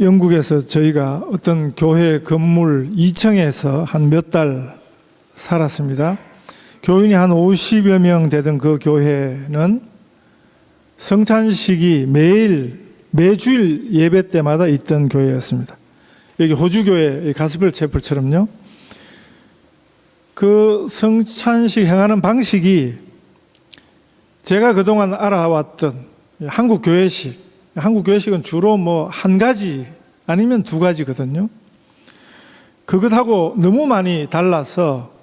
영국에서 저희가 어떤 교회 건물 2층에서 한 몇 달 살았습니다. 교인이 한 50여 명 되던 그 교회는 성찬식이 매주일 예배 때마다 있던 교회였습니다. 여기 호주교회 가스펠 채플처럼요. 그 성찬식 행하는 방식이 제가 그동안 알아왔던 한국 교회식은 주로 뭐 한 가지 아니면 두 가지거든요. 그것하고 너무 많이 달라서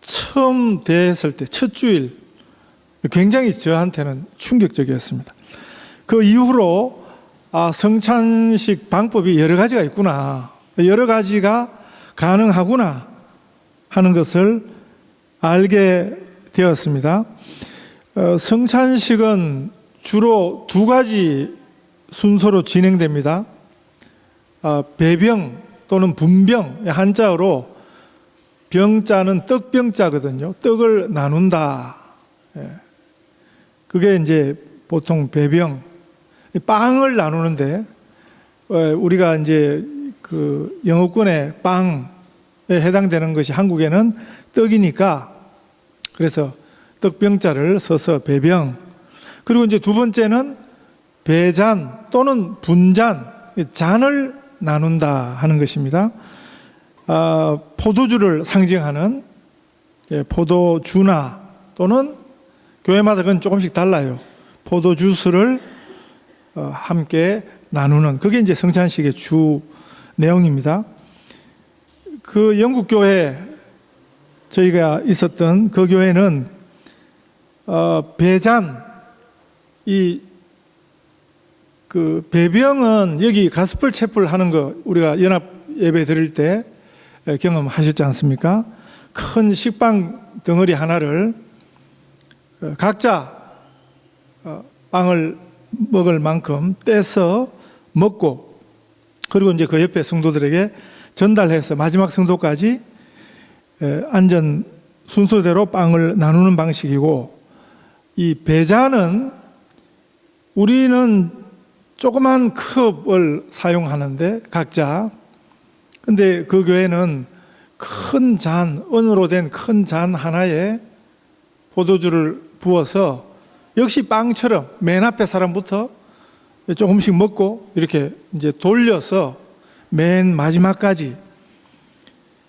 처음 대했을 때 첫 주일 굉장히 저한테는 충격적이었습니다. 그 이후로 성찬식 방법이 여러 가지가 있구나, 여러 가지가 가능하구나 하는 것을 알게 되었습니다. 성찬식은 주로 두 가지 순서로 진행됩니다. 배병 또는 분병, 한자어로 병자는 떡병자거든요. 떡을 나눈다. 그게 이제 보통 배병, 빵을 나누는데, 우리가 이제 그 영어권의 빵에 해당되는 것이 한국에는 떡이니까, 그래서 떡병자를 써서 배병. 그리고 이제 두 번째는 배잔 또는 분잔, 잔을 나눈다 하는 것입니다. 포도주를 상징하는 포도주나 또는 교회마다 그건 조금씩 달라요. 포도주스를 함께 나누는, 그게 이제 성찬식의 주 내용입니다. 그 영국 교회, 저희가 있었던 그 교회는 배잔, 그 배병은 여기 가스펠 채플 하는 거 우리가 연합 예배 드릴 때 경험하셨지 않습니까? 큰 식빵 덩어리 하나를 각자 빵을 먹을 만큼 떼서 먹고, 그리고 이제 그 옆에 성도들에게 전달해서 마지막 성도까지 안전 순서대로 빵을 나누는 방식이고, 이 배잔은 우리는 조그만 컵을 사용하는데 각자, 근데 그 교회는 큰 잔, 은으로 된 큰 잔 하나에 포도주를 부어서 역시 빵처럼 맨 앞에 사람부터 조금씩 먹고 이렇게 이제 돌려서 맨 마지막까지,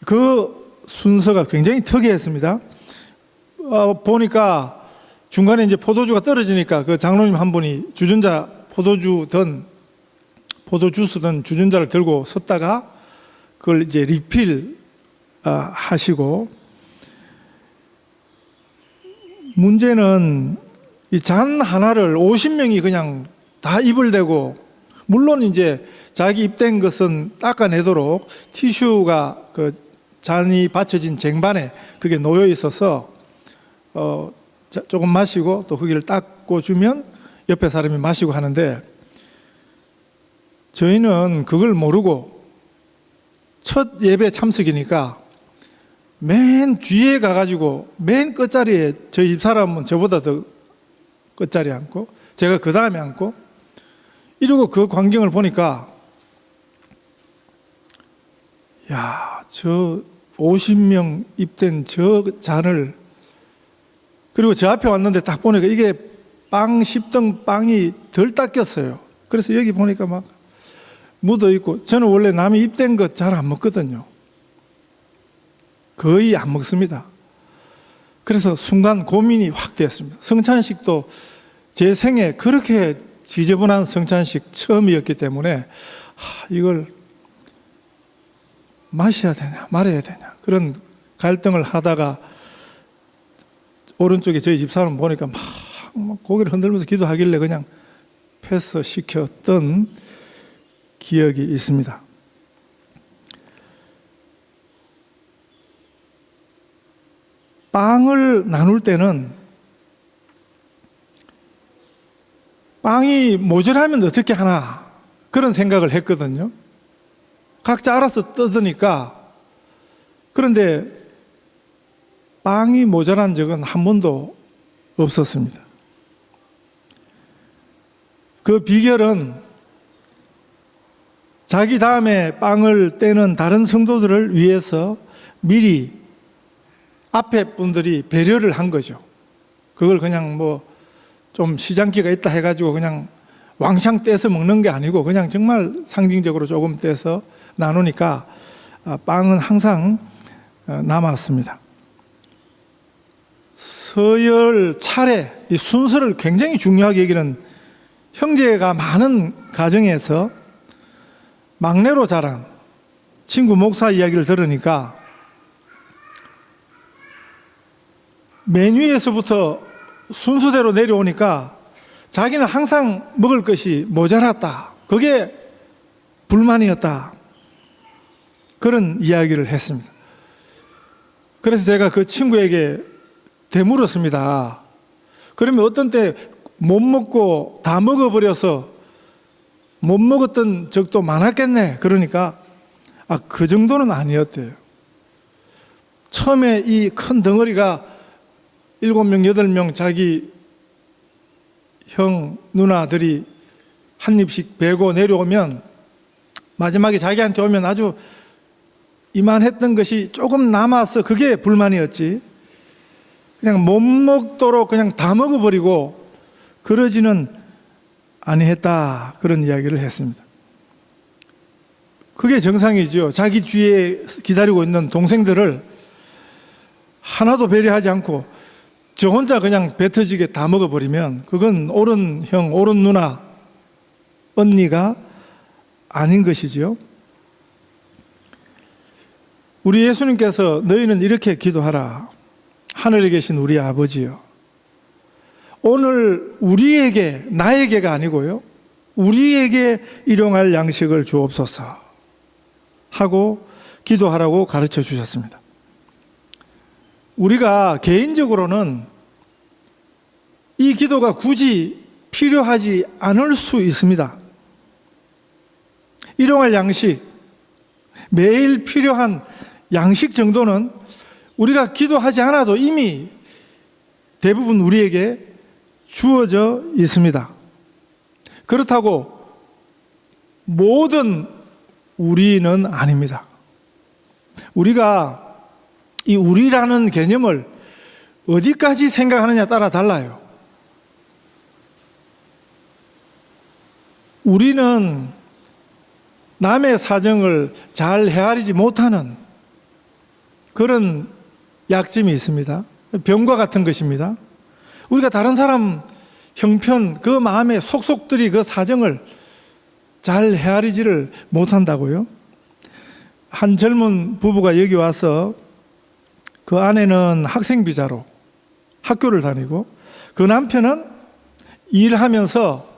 그 순서가 굉장히 특이했습니다. 보니까 중간에 이제 포도주가 떨어지니까 그 장로님 한 분이 포도주스든 주전자를 들고 섰다가 그걸 이제 리필 하시고, 문제는 이 잔 하나를 50명이 그냥 다 입을 대고, 물론 이제 자기 입된 것은 닦아내도록 티슈가 그 잔이 받쳐진 쟁반에 그게 놓여 있어서 조금 마시고 또 거기를 닦고 주면 옆에 사람이 마시고 하는데, 저희는 그걸 모르고 첫 예배 참석이니까 맨 뒤에 가가지고 맨 끝자리에 저희 집사람은 저보다 더 끝자리에 앉고 제가 그 다음에 앉고 이러고 그 광경을 보니까, 야, 저 50명 입된 저 잔을, 그리고 저 앞에 왔는데 딱 보니까 이게 빵 10등 빵이 덜 닦였어요. 그래서 여기 보니까 막 묻어 있고, 저는 원래 남이 입된 것 잘 안 먹거든요. 거의 안 먹습니다. 그래서 순간 고민이 확 되었습니다. 성찬식도 제 생에 그렇게 지저분한 성찬식 처음이었기 때문에 이걸 마셔야 되냐 말아야 되냐 그런 갈등을 하다가, 오른쪽에 저희 집사람 보니까 막 고개를 흔들면서 기도하길래 그냥 패스시켰던 기억이 있습니다. 빵을 나눌 때는 빵이 모자라면 어떻게 하나 그런 생각을 했거든요. 각자 알아서 뜯으니까. 그런데 빵이 모자란 적은 한 번도 없었습니다. 그 비결은 자기 다음에 빵을 떼는 다른 성도들을 위해서 미리 앞에 분들이 배려를 한 거죠. 그걸 그냥 뭐 좀 시장기가 있다 해가지고 그냥 왕창 떼서 먹는 게 아니고 그냥 정말 상징적으로 조금 떼서 나누니까 빵은 항상 남았습니다. 서열 차례, 이 순서를 굉장히 중요하게 여기는 형제가 많은 가정에서 막내로 자란 친구 목사 이야기를 들으니까 맨 위에서부터 순서대로 내려오니까 자기는 항상 먹을 것이 모자랐다. 그게 불만이었다. 그런 이야기를 했습니다. 그래서 제가 그 친구에게 되물었습니다. 그러면 어떤 때 못 먹고 다 먹어버려서 못 먹었던 적도 많았겠네. 그러니까 그 정도는 아니었대요. 처음에 이 큰 덩어리가 7명, 8명 자기 형, 누나들이 한 입씩 베고 내려오면 마지막에 자기한테 오면 아주 이만했던 것이 조금 남아서 그게 불만이었지. 그냥 못 먹도록 그냥 다 먹어버리고 그러지는 아니했다. 그런 이야기를 했습니다. 그게 정상이죠. 자기 뒤에 기다리고 있는 동생들을 하나도 배려하지 않고 저 혼자 그냥 배 터지게 다 먹어버리면 그건 옳은 형, 옳은 누나, 언니가 아닌 것이죠. 우리 예수님께서 너희는 이렇게 기도하라. 하늘에 계신 우리 아버지요. 오늘 우리에게, 나에게가 아니고요. 우리에게 일용할 양식을 주옵소서 하고 기도하라고 가르쳐 주셨습니다. 우리가 개인적으로는 이 기도가 굳이 필요하지 않을 수 있습니다. 일용할 양식, 매일 필요한 양식 정도는 우리가 기도하지 않아도 이미 대부분 우리에게 주어져 있습니다. 그렇다고 모든 우리는 아닙니다. 우리가 이 우리라는 개념을 어디까지 생각하느냐에 따라 달라요. 우리는 남의 사정을 잘 헤아리지 못하는 그런 약점이 있습니다. 병과 같은 것입니다. 우리가 다른 사람 형편, 그 마음의 속속들이 그 사정을 잘 헤아리지를 못한다고요. 한 젊은 부부가 여기 와서 그 아내는 학생 비자로 학교를 다니고 그 남편은 일하면서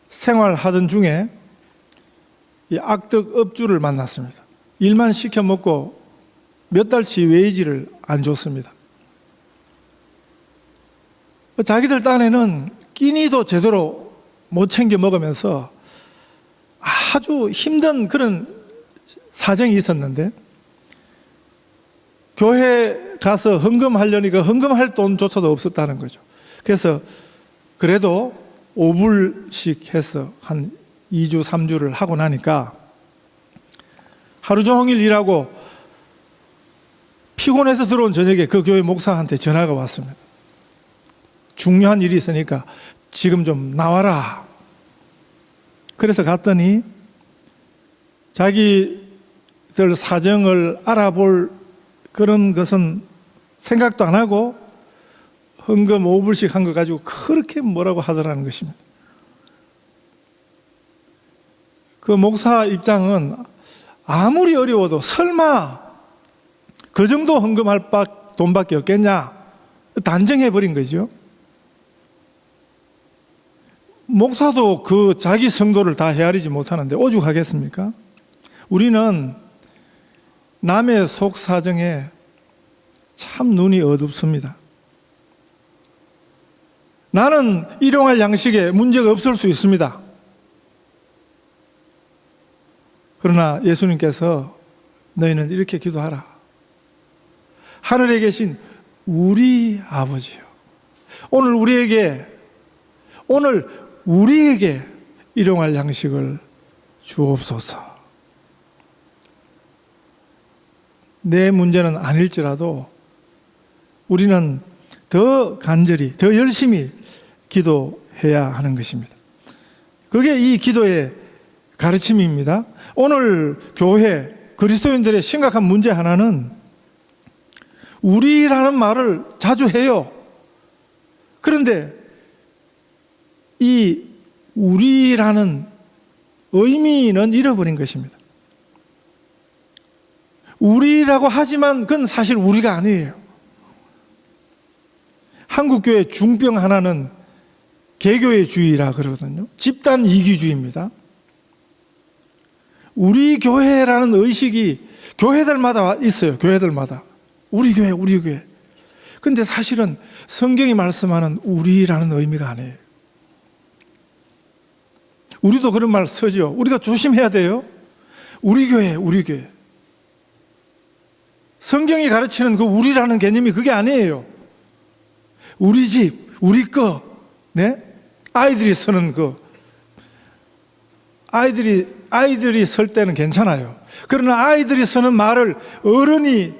생활하던 중에 이 악덕 업주를 만났습니다. 일만 시켜 먹고 몇 달치 웨이지를 안 줬습니다. 자기들 딴에는 끼니도 제대로 못 챙겨 먹으면서 아주 힘든 그런 사정이 있었는데 교회 가서 헌금하려니까 헌금할 돈조차도 없었다는 거죠. 그래서 그래도 5불씩 해서 한 2주, 3주를 하고 나니까 하루 종일 일하고 피곤해서 들어온 저녁에 그 교회 목사한테 전화가 왔습니다. 중요한 일이 있으니까 지금 좀 나와라. 그래서 갔더니 자기들 사정을 알아볼 그런 것은 생각도 안 하고 헌금 5불씩 한 거 가지고 그렇게 뭐라고 하더라는 것입니다. 그 목사 입장은 아무리 어려워도 설마 그 정도 헌금할 돈밖에 없겠냐 단정해버린 거죠. 목사도 그 자기 성도를 다 헤아리지 못하는데 오죽하겠습니까? 우리는 남의 속 사정에 참 눈이 어둡습니다. 나는 일용할 양식에 문제가 없을 수 있습니다. 그러나 예수님께서 너희는 이렇게 기도하라. 하늘에 계신 우리 아버지요. 오늘 우리에게 일용할 양식을 주옵소서. 내 문제는 아닐지라도 우리는 더 간절히, 더 열심히 기도해야 하는 것입니다. 그게 이 기도의 가르침입니다. 오늘 교회 그리스도인들의 심각한 문제 하나는 우리라는 말을 자주 해요. 그런데 이 우리라는 의미는 잃어버린 것입니다. 우리라고 하지만 그건 사실 우리가 아니에요. 한국교회 중병 하나는 개교회주의라 그러거든요. 집단 이기주의입니다. 우리 교회라는 의식이 교회들마다 있어요. 교회들마다. 우리 교회, 우리 교회. 근데 사실은 성경이 말씀하는 우리라는 의미가 아니에요. 우리도 그런 말 쓰죠. 우리가 조심해야 돼요. 우리 교회, 우리 교회. 성경이 가르치는 그 우리라는 개념이 그게 아니에요. 우리 집, 우리 거, 네? 아이들이 쓰는 거. 아이들이 쓸 때는 괜찮아요. 그러나 아이들이 쓰는 말을 어른이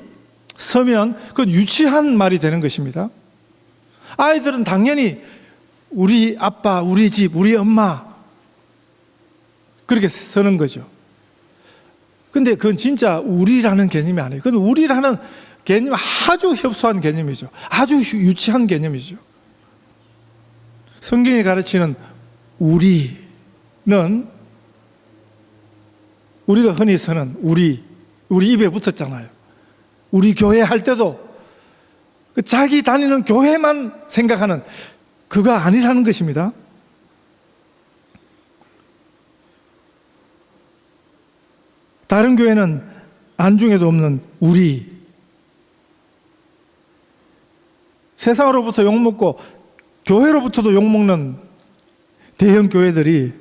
쓰면 그건 유치한 말이 되는 것입니다. 아이들은 당연히 우리 아빠, 우리 집, 우리 엄마 그렇게 쓰는 거죠. 근데 그건 진짜 우리라는 개념이 아니에요. 그건 우리라는 개념이 아주 협소한 개념이죠. 아주 유치한 개념이죠. 성경이 가르치는 우리는 우리가 흔히 쓰는 우리 입에 붙었잖아요. 우리 교회 할 때도 자기 다니는 교회만 생각하는 그거 아니라는 것입니다. 다른 교회는 안중에도 없는 우리. 세상으로부터 욕먹고 교회로부터도 욕먹는 대형 교회들이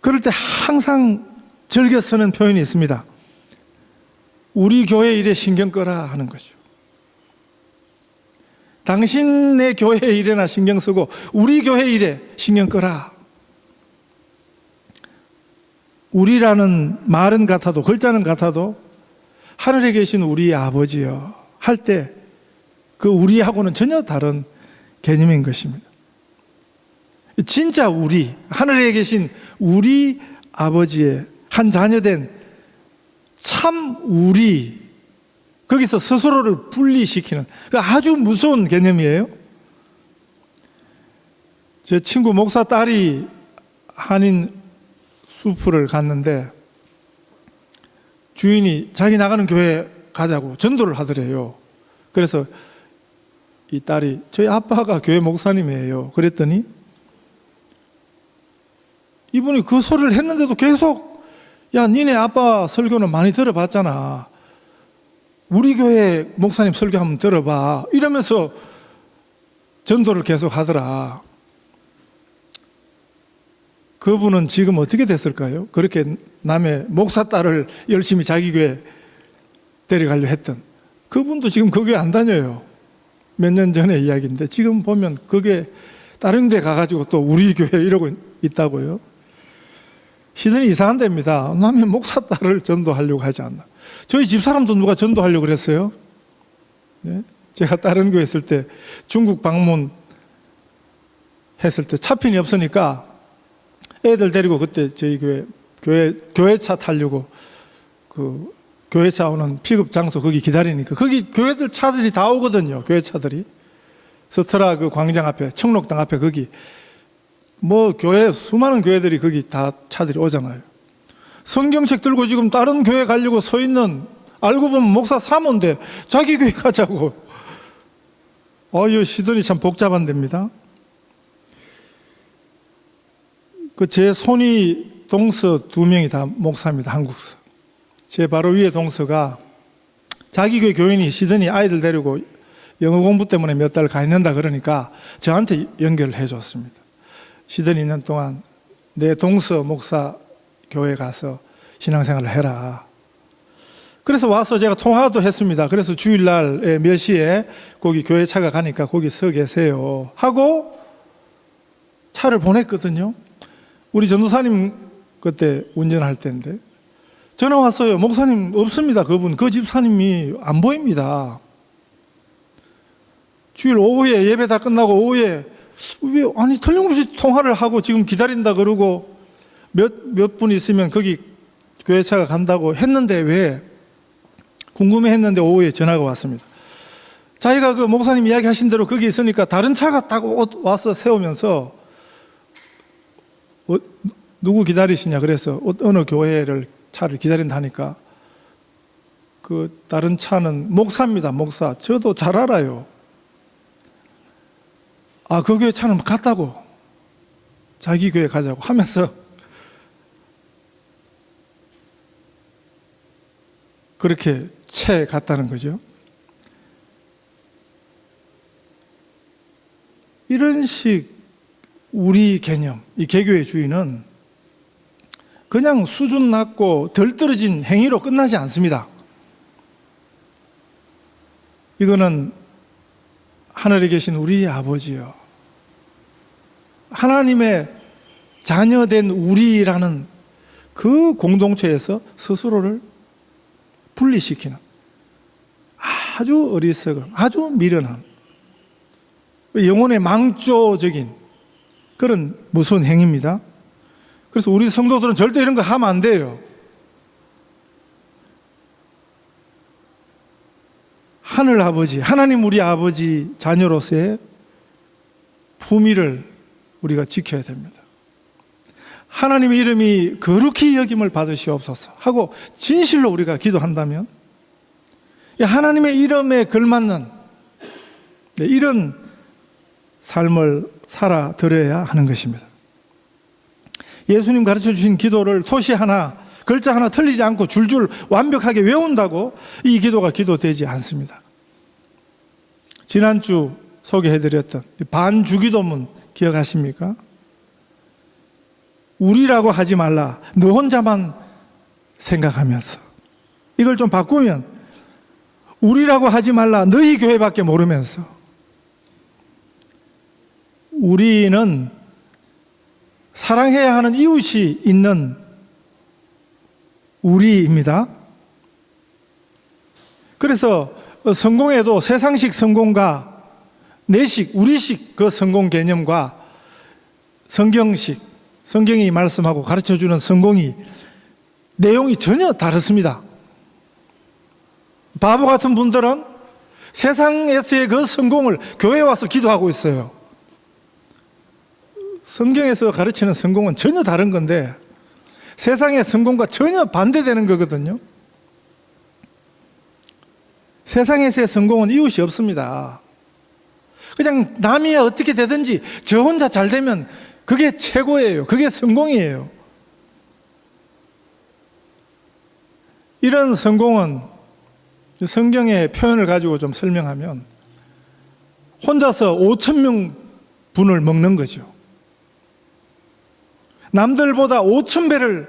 그럴 때 항상 즐겨 쓰는 표현이 있습니다. 우리 교회 일에 신경 꺼라 하는 거죠. 당신의 교회 일에나 신경 쓰고 우리 교회 일에 신경 꺼라. 우리라는 말은 같아도 글자는 같아도 하늘에 계신 우리 아버지여 할 때 그 우리하고는 전혀 다른 개념인 것입니다. 진짜 우리, 하늘에 계신 우리 아버지의 한 자녀된 참 우리, 거기서 스스로를 분리시키는 아주 무서운 개념이에요. 제 친구 목사 딸이 한인 수프를 갔는데 주인이 자기 나가는 교회 가자고 전도를 하더래요. 그래서 이 딸이 저희 아빠가 교회 목사님이에요. 그랬더니 이분이 그 소리를 했는데도 계속 야 니네 아빠 설교는 많이 들어봤잖아. 우리 교회 목사님 설교 한번 들어봐. 이러면서 전도를 계속 하더라. 그분은 지금 어떻게 됐을까요? 그렇게 남의 목사 딸을 열심히 자기 교회 데려가려 했던 그분도 지금 그 교회 안 다녀요. 몇 년 전의 이야기인데 지금 보면 그게 다른 데 가가지고 또 우리 교회 이러고 있다고요. 시선이 이상한 데입니다. 남의 목사 딸을 전도하려고 하지 않나. 저희 집사람도 누가 전도하려고 그랬어요. 네? 제가 다른 교회 있을 때 중국 방문 했을 때 차편이 없으니까 애들 데리고 그때 저희 교회차 타려고 그 교회차 오는 픽업 장소 거기 기다리니까 거기 교회들 차들이 다 오거든요. 교회 차들이 서트라 그 광장 앞에 청록당 앞에 거기 뭐 교회 수많은 교회들이 거기 다 차들이 오잖아요. 성경책 들고 지금 다른 교회 가려고 서 있는 알고 보면 목사 사모인데 자기 교회 가자고. 이 시선이 참 복잡한 데입니다. 그 제 손이 동서 2명이 다 목사입니다. 한국서. 제 바로 위에 동서가 자기 교회 교인이 시드니 아이들 데리고 영어 공부 때문에 몇 달 가 있는다 그러니까 저한테 연결을 해줬습니다. 시드니 있는 동안 내 동서 목사 교회 가서 신앙생활을 해라. 그래서 와서 제가 통화도 했습니다. 그래서 주일날 몇 시에 거기 교회 차가 가니까 거기 서 계세요 하고 차를 보냈거든요. 우리 전도사님 그때 운전할 때인데 전화 왔어요. 목사님 없습니다. 그분, 그 집사님이 안 보입니다. 주일 오후에 예배 다 끝나고 오후에 아니 틀림없이 통화를 하고 지금 기다린다 그러고 몇 분 있으면 거기 교회차가 간다고 했는데 왜 궁금해했는데 오후에 전화가 왔습니다. 자기가 그 목사님 이야기하신 대로 거기 있으니까 다른 차가 타고 와서 세우면서 누구 기다리시냐 그래서 어느 교회를 차를 기다린다 하니까 그 다른 차는 목사입니다. 목사. 저도 잘 알아요. 아, 그 교회 차는 갔다고. 자기 교회 가자고 하면서 그렇게 채 갔다는 거죠. 이런 식 우리 개념, 이 개교의 주의는 그냥 수준 낮고 덜 떨어진 행위로 끝나지 않습니다. 이거는 하늘에 계신 우리 아버지요, 하나님의 자녀된 우리라는 그 공동체에서 스스로를 분리시키는 아주 어리석은, 아주 미련한, 영혼의 망조적인 그런 무서운 행위입니다. 그래서 우리 성도들은 절대 이런 거 하면 안 돼요. 하늘 아버지, 하나님 우리 아버지 자녀로서의 품위를 우리가 지켜야 됩니다. 하나님의 이름이 거룩히 여김을 받으시옵소서 하고 진실로 우리가 기도한다면 하나님의 이름에 걸맞는 이런 삶을 살아드려야 하는 것입니다. 예수님 가르쳐 주신 기도를 토시 하나, 글자 하나 틀리지 않고 줄줄 완벽하게 외운다고 이 기도가 기도되지 않습니다. 지난주 소개해드렸던 반주기도문 기억하십니까? 우리라고 하지 말라, 너 혼자만 생각하면서. 이걸 좀 바꾸면 우리라고 하지 말라, 너희 교회밖에 모르면서. 우리는 사랑해야 하는 이웃이 있는 우리입니다. 그래서 성공에도 세상식 성공과 내식, 우리식 그 성공 개념과 성경식, 성경이 말씀하고 가르쳐주는 성공이 내용이 전혀 다릅니다. 바보 같은 분들은 세상에서의 그 성공을 교회에 와서 기도하고 있어요. 성경에서 가르치는 성공은 전혀 다른 건데 세상의 성공과 전혀 반대되는 거거든요. 세상에서의 성공은 이웃이 없습니다. 그냥 남이 어떻게 되든지 저 혼자 잘 되면 그게 최고예요. 그게 성공이에요. 이런 성공은 성경의 표현을 가지고 좀 설명하면 혼자서 5,000명 분을 먹는 거죠. 남들보다 5,000배를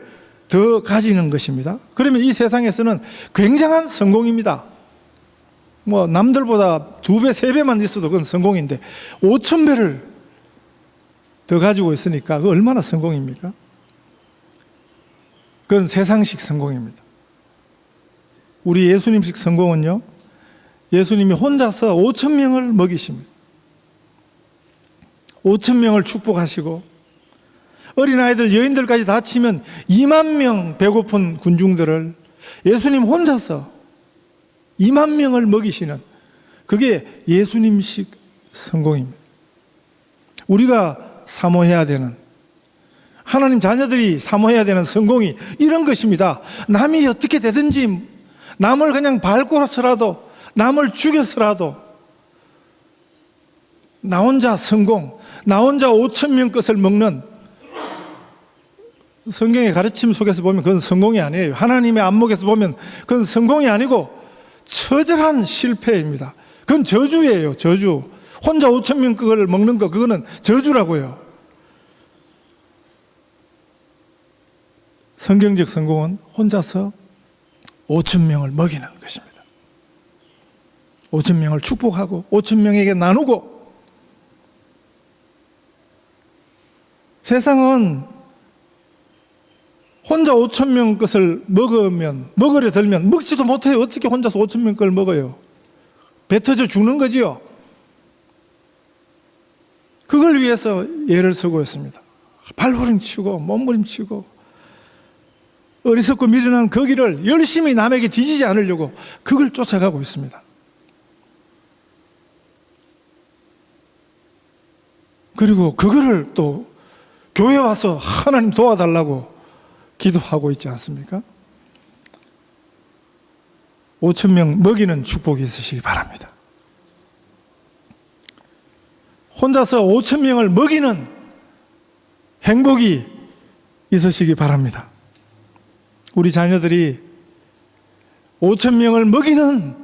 더 가지는 것입니다. 그러면 이 세상에서는 굉장한 성공입니다. 뭐 남들보다 2배, 3배만 있어도 그건 성공인데 5,000배를 더 가지고 있으니까 그 얼마나 성공입니까? 그건 세상식 성공입니다. 우리 예수님식 성공은요, 예수님이 혼자서 5,000명을 먹이십니다. 5,000명을 축복하시고 어린아이들, 여인들까지 다 치면 2만 명 배고픈 군중들을 예수님 혼자서 2만 명을 먹이시는, 그게 예수님식 성공입니다. 우리가 사모해야 되는, 하나님 자녀들이 사모해야 되는 성공이 이런 것입니다. 남이 어떻게 되든지, 남을 그냥 밟고서라도, 남을 죽여서라도 나 혼자 성공, 나 혼자 5,000명 것을 먹는, 성경의 가르침 속에서 보면 그건 성공이 아니에요. 하나님의 안목에서 보면 그건 성공이 아니고 처절한 실패입니다. 그건 저주예요. 저주. 혼자 5,000명 그걸 먹는 거, 그거는 저주라고요. 성경적 성공은 혼자서 5,000명을 먹이는 것입니다. 5,000명을 축복하고 5,000명에게 나누고. 세상은 혼자 5천 명 것을 먹으려 들면 먹지도 못해요. 어떻게 혼자서 5천 명 걸 먹어요? 배 터져 죽는 거지요. 그걸 위해서 애를 쓰고 있습니다. 발버림치고 몸부림치고 어리석고 미련한 그 길을 열심히 남에게 뒤지지 않으려고 그걸 쫓아가고 있습니다. 그리고 그거를 또 교회 와서 하나님 도와달라고 기도하고 있지 않습니까? 5천 명 먹이는 축복이 있으시기 바랍니다. 혼자서 5천 명을 먹이는 행복이 있으시기 바랍니다. 우리 자녀들이 5천 명을 먹이는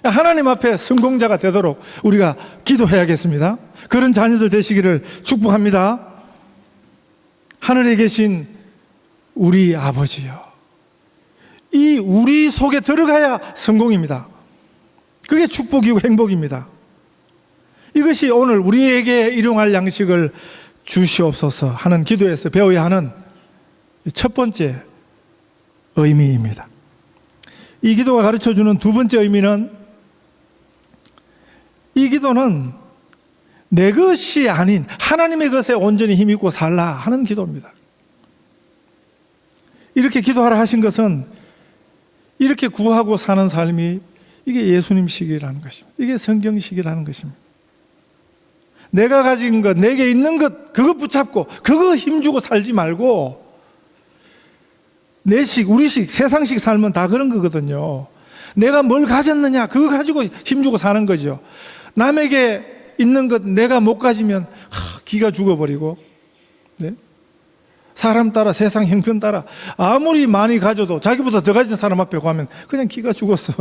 하나님 앞에 성공자가 되도록 우리가 기도해야겠습니다. 그런 자녀들 되시기를 축복합니다. 하늘에 계신 우리 아버지요, 이 우리 속에 들어가야 성공입니다. 그게 축복이고 행복입니다. 이것이 오늘 우리에게 일용할 양식을 주시옵소서 하는 기도에서 배워야 하는 첫 번째 의미입니다. 이 기도가 가르쳐주는 두 번째 의미는, 이 기도는 내 것이 아닌 하나님의 것에 온전히 힘입고 살라 하는 기도입니다. 이렇게 기도하라 하신 것은 이렇게 구하고 사는 삶이 이게 예수님식이라는 것입니다. 이게 성경식이라는 것입니다. 내가 가진 것, 내게 있는 것, 그거 붙잡고 그거 힘주고 살지 말고, 내식, 우리식, 세상식 삶은 다 그런 거거든요. 내가 뭘 가졌느냐, 그거 가지고 힘주고 사는 거죠. 남에게 있는 것 내가 못 가지면 기가 죽어버리고, 네? 사람 따라, 세상 형편 따라 아무리 많이 가져도 자기보다 더 가진 사람 앞에 가면 그냥 기가 죽었어.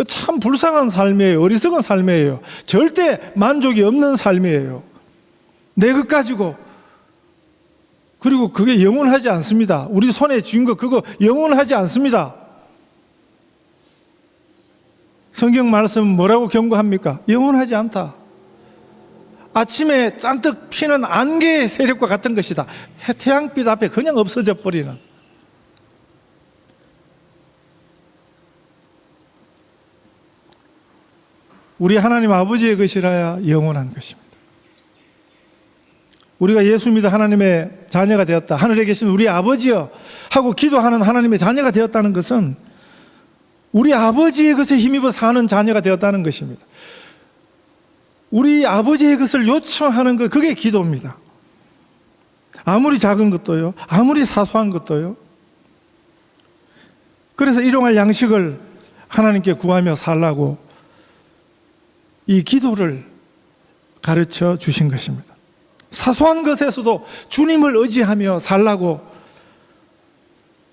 참 불쌍한 삶이에요. 어리석은 삶이에요. 절대 만족이 없는 삶이에요. 내 것 가지고. 그리고 그게 영원하지 않습니다. 우리 손에 쥔 거 그거 영원하지 않습니다. 성경 말씀 뭐라고 경고합니까? 영원하지 않다. 아침에 잔뜩 피는 안개의 세력과 같은 것이다. 태양빛 앞에 그냥 없어져 버리는. 우리 하나님 아버지의 것이라야 영원한 것입니다. 우리가 예수 믿어 하나님의 자녀가 되었다, 하늘에 계신 우리 아버지여 하고 기도하는 하나님의 자녀가 되었다는 것은 우리 아버지의 것에 힘입어 사는 자녀가 되었다는 것입니다. 우리 아버지의 것을 요청하는 것, 그게 기도입니다. 아무리 작은 것도요, 아무리 사소한 것도요. 그래서 일용할 양식을 하나님께 구하며 살라고 이 기도를 가르쳐 주신 것입니다. 사소한 것에서도 주님을 의지하며 살라고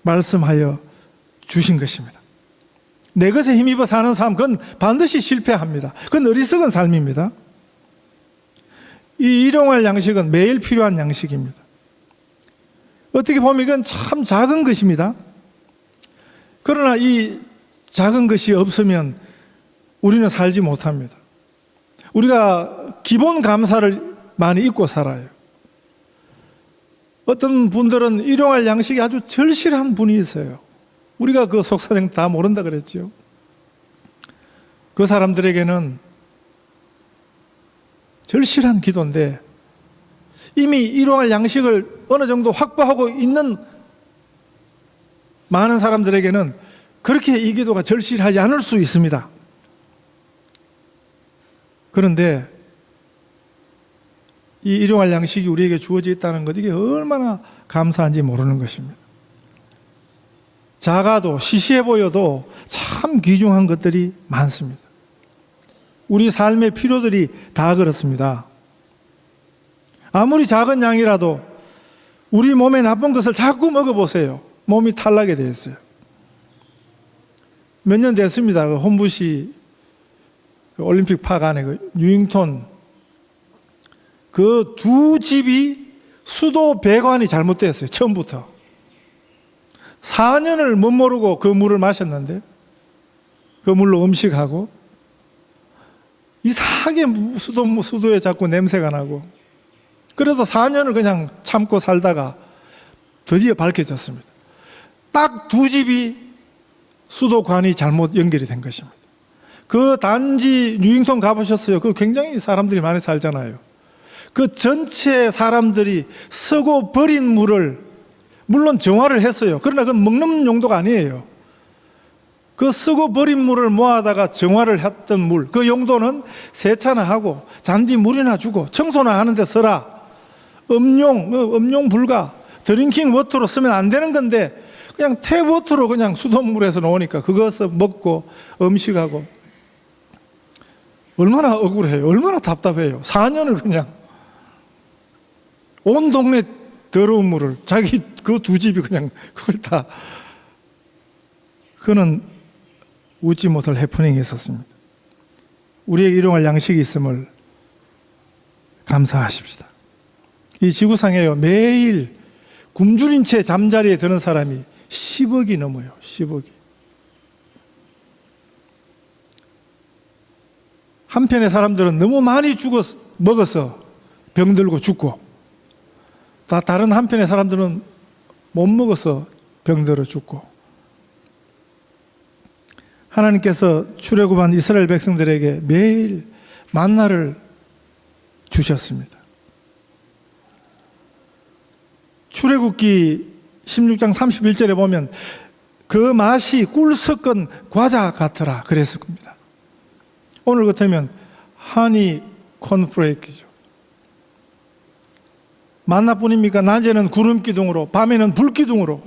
말씀하여 주신 것입니다. 내 것에 힘입어 사는 삶, 그건 반드시 실패합니다. 그건 어리석은 삶입니다. 이 일용할 양식은 매일 필요한 양식입니다. 어떻게 보면 이건 참 작은 것입니다. 그러나 이 작은 것이 없으면 우리는 살지 못합니다. 우리가 기본 감사를 많이 잊고 살아요. 어떤 분들은 일용할 양식이 아주 절실한 분이 있어요. 우리가 그 속사정 다 모른다 그랬죠. 그 사람들에게는 절실한 기도인데, 이미 일용할 양식을 어느 정도 확보하고 있는 많은 사람들에게는 그렇게 이 기도가 절실하지 않을 수 있습니다. 그런데 이 일용할 양식이 우리에게 주어져 있다는 것, 이게 얼마나 감사한지 모르는 것입니다. 작아도 시시해 보여도 참 귀중한 것들이 많습니다. 우리 삶의 필요들이 다 그렇습니다. 아무리 작은 양이라도 우리 몸에 나쁜 것을 자꾸 먹어보세요. 몸이 탈나게 되어 있어요. 몇 년 됐습니다. 그 홈부시 올림픽 파크 안에 그 뉴잉턴, 그 두 집이 수도 배관이 잘못되었어요. 처음부터 4년을 못 모르고 그 물을 마셨는데, 그 물로 음식하고 이상하게 수도에 자꾸 냄새가 나고, 그래도 4년을 그냥 참고 살다가 드디어 밝혀졌습니다. 딱 두 집이 수도관이 잘못 연결이 된 것입니다. 그 단지 뉴잉턴 가보셨어요? 그 굉장히 사람들이 많이 살잖아요. 그 전체 사람들이 쓰고 버린 물을 물론 정화를 했어요. 그러나 그건 먹는 용도가 아니에요. 그 쓰고 버린 물을 모아다가 정화를 했던 물, 그 용도는 세차나 하고 잔디 물이나 주고 청소나 하는데 써라. 음용 불가, 드링킹 워터로 쓰면 안 되는 건데 그냥 탭워터로 그냥 수돗물에서 나오니까 그것을 먹고 음식하고 얼마나 억울해요. 얼마나 답답해요. 4년을 그냥 온 동네 더러운 물을 자기 그 두 집이 그냥 그걸 다, 그는 웃지 못할 해프닝이 있었습니다. 우리에게 일용할 양식이 있음을 감사하십시다. 이 지구상에요, 매일 굶주린 채 잠자리에 드는 사람이 10억이 넘어요. 10억이. 한편의 사람들은 너무 많이 먹어서 병들고 죽고, 다른 한편의 사람들은 못 먹어서 병들어 죽고. 하나님께서 출애굽한 이스라엘 백성들에게 매일 만나를 주셨습니다. 출애굽기 16장 31절에 보면 그 맛이 꿀 섞은 과자 같으라 그랬을 겁니다. 오늘 같으면 하니 콘프레이크죠. 만나뿐입니까? 낮에는 구름 기둥으로, 밤에는 불 기둥으로,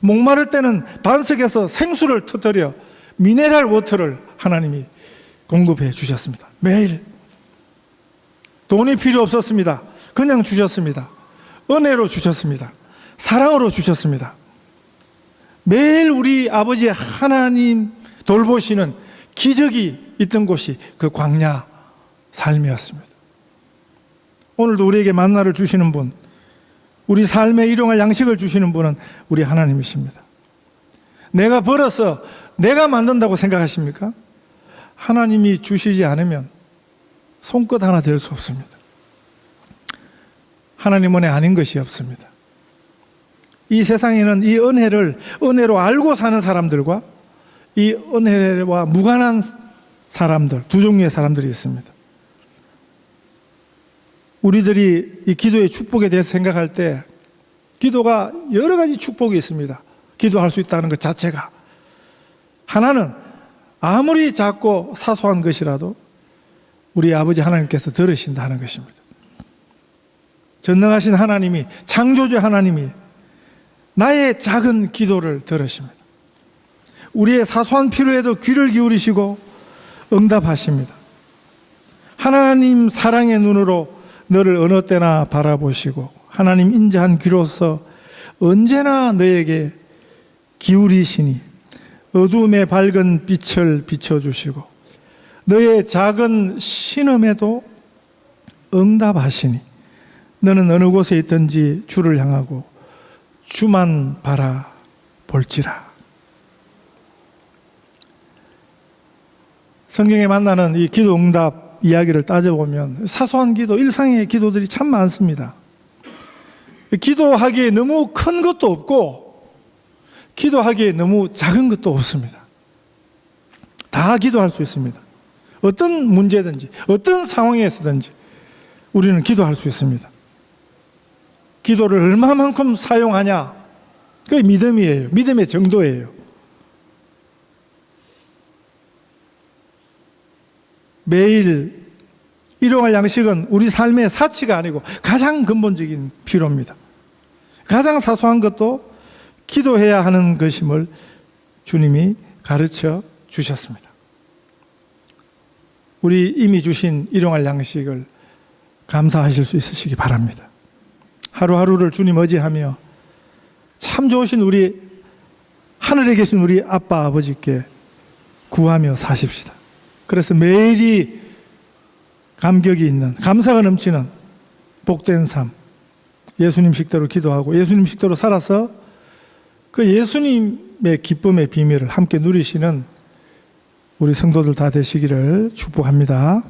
목마를 때는 반석에서 생수를 터뜨려 미네랄 워터를 하나님이 공급해 주셨습니다. 매일. 돈이 필요 없었습니다. 그냥 주셨습니다. 은혜로 주셨습니다. 사랑으로 주셨습니다. 매일 우리 아버지 하나님 돌보시는 기적이 있던 곳이 그 광야 삶이었습니다. 오늘도 우리에게 만나를 주시는 분, 우리 삶에 일용할 양식을 주시는 분은 우리 하나님이십니다. 내가 벌어서 내가 만든다고 생각하십니까? 하나님이 주시지 않으면 손끝 하나 댈 수 없습니다. 하나님 은혜 아닌 것이 없습니다. 이 세상에는 이 은혜를 은혜로 알고 사는 사람들과 이 은혜와 무관한 사람들, 두 종류의 사람들이 있습니다. 우리들이 이 기도의 축복에 대해서 생각할 때 기도가 여러 가지 축복이 있습니다. 기도할 수 있다는 것 자체가. 하나는 아무리 작고 사소한 것이라도 우리 아버지 하나님께서 들으신다 하는 것입니다. 전능하신 하나님이, 창조주 하나님이 나의 작은 기도를 들으십니다. 우리의 사소한 필요에도 귀를 기울이시고 응답하십니다. 하나님 사랑의 눈으로 너를 어느 때나 바라보시고 하나님 인자한 귀로서 언제나 너에게 기울이시니 어두움에 밝은 빛을 비춰주시고 너의 작은 신음에도 응답하시니 너는 어느 곳에 있든지 주를 향하고 주만 바라볼지라. 성경에 만나는 이 기도 응답 이야기를 따져보면 사소한 기도, 일상의 기도들이 참 많습니다. 기도하기에 너무 큰 것도 없고 기도하기에 너무 작은 것도 없습니다. 다 기도할 수 있습니다. 어떤 문제든지 어떤 상황에서든지 우리는 기도할 수 있습니다. 기도를 얼마만큼 사용하냐, 그게 믿음이에요. 믿음의 정도예요. 매일 일용할 양식은 우리 삶의 사치가 아니고 가장 근본적인 필요입니다. 가장 사소한 것도 기도해야 하는 것임을 주님이 가르쳐 주셨습니다. 우리 이미 주신 일용할 양식을 감사하실 수 있으시기 바랍니다. 하루하루를 주님 의지하며 참 좋으신 우리 하늘에 계신 우리 아빠 아버지께 구하며 사십시다. 그래서 매일이 감격이 있는, 감사가 넘치는 복된 삶, 예수님 식대로 기도하고 예수님 식대로 살아서 그 예수님의 기쁨의 비밀을 함께 누리시는 우리 성도들 다 되시기를 축복합니다.